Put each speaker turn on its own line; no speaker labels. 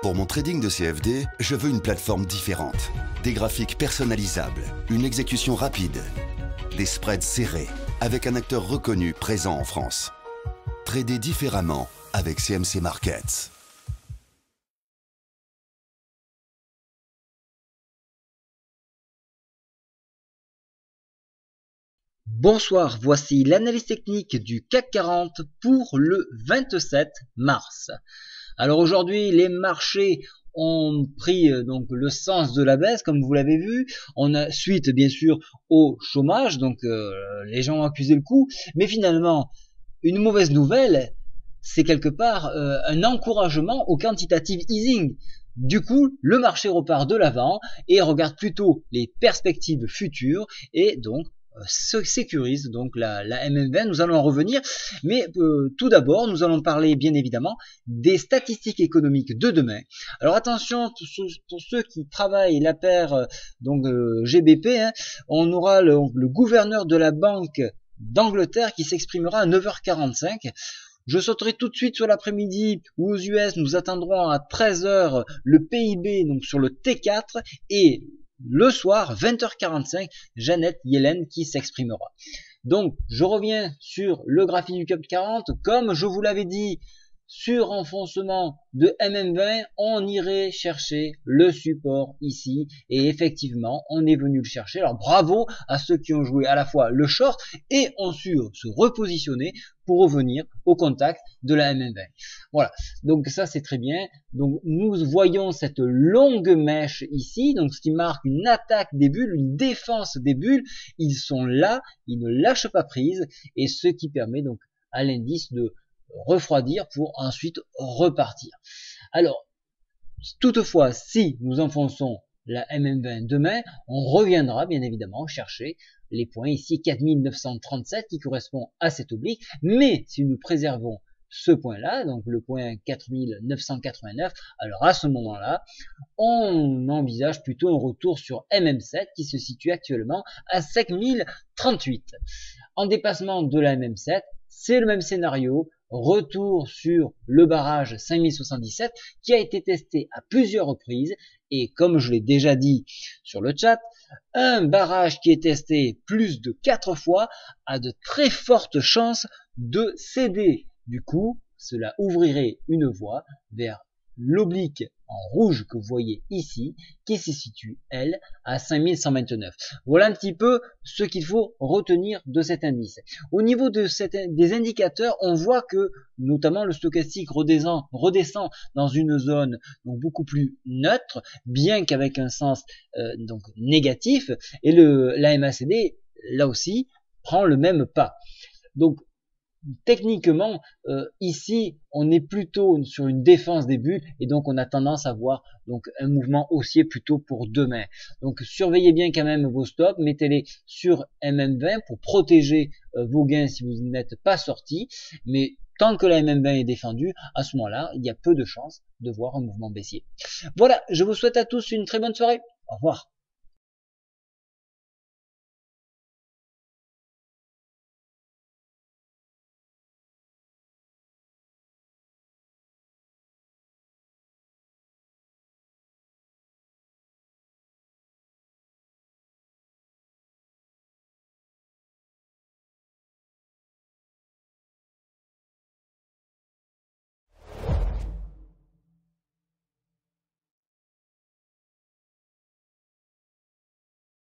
Pour mon trading de CFD, je veux une plateforme différente. Des graphiques personnalisables, une exécution rapide, des spreads serrés, avec un acteur reconnu présent en France. Trader différemment avec CMC Markets.
Bonsoir, voici l'analyse technique du CAC 40 pour le 27 mars. Alors aujourd'hui, les marchés ont pris donc le sens de la baisse, comme vous l'avez vu. On a suite bien sûr au chômage, donc les gens ont accusé le coup, mais finalement une mauvaise nouvelle, c'est quelque part un encouragement au quantitative easing. Du coup, le marché repart de l'avant et regarde plutôt les perspectives futures et donc se sécurise donc la MM20. Nous allons en revenir, mais tout d'abord nous allons parler bien évidemment des statistiques économiques de demain. Alors attention pour ceux qui travaillent la paire GBP, on aura le gouverneur de la Banque d'Angleterre qui s'exprimera à 9h45. Je sauterai tout de suite sur l'après-midi où aux US nous attendrons à 13h le PIB donc sur le T4 et le soir 20h45 Janet Yellen qui s'exprimera. Donc je reviens sur le graphique du CAC 40 comme je vous l'avais dit. Sur renfoncement de MM20, on irait chercher le support ici et effectivement on est venu le chercher. Alors bravo à ceux qui ont joué à la fois le short et ont su se repositionner pour revenir au contact de la MM20. Voilà, donc ça c'est très bien. Donc nous voyons cette longue mèche ici, donc ce qui marque une attaque des bulles, une défense des bulles. Ils sont là, ils ne lâchent pas prise et ce qui permet donc à l'indice de refroidir pour ensuite repartir. Alors, toutefois, si nous enfonçons la MM20 demain, on reviendra bien évidemment chercher les points ici 4937 qui correspond à cette oblique, mais si nous préservons ce point-là, donc le point 4989, alors à ce moment-là, on envisage plutôt un retour sur MM7 qui se situe actuellement à 5038. En dépassement de la MM7, c'est le même scénario, retour sur le barrage 5077 qui a été testé à plusieurs reprises et comme je l'ai déjà dit sur le chat, un barrage qui est testé plus de 4 fois a de très fortes chances de céder. Du coup, cela ouvrirait une voie vers l'oblique en rouge que vous voyez ici, qui se situe, elle, à 5129. Voilà un petit peu ce qu'il faut retenir de cet indice. Au niveau des indicateurs, on voit que, notamment le stochastique redescend dans une zone donc beaucoup plus neutre, bien qu'avec un sens donc négatif, et la MACD, là aussi, prend le même pas. Donc, techniquement, ici, on est plutôt sur une défense des bulles et donc on a tendance à voir donc un mouvement haussier plutôt pour demain. Donc surveillez bien quand même vos stops, mettez-les sur MM20 pour protéger vos gains si vous n'êtes pas sorti. Mais tant que la MM20 est défendue, à ce moment-là, il y a peu de chances de voir un mouvement baissier. Voilà, je vous souhaite à tous une très bonne soirée. Au revoir.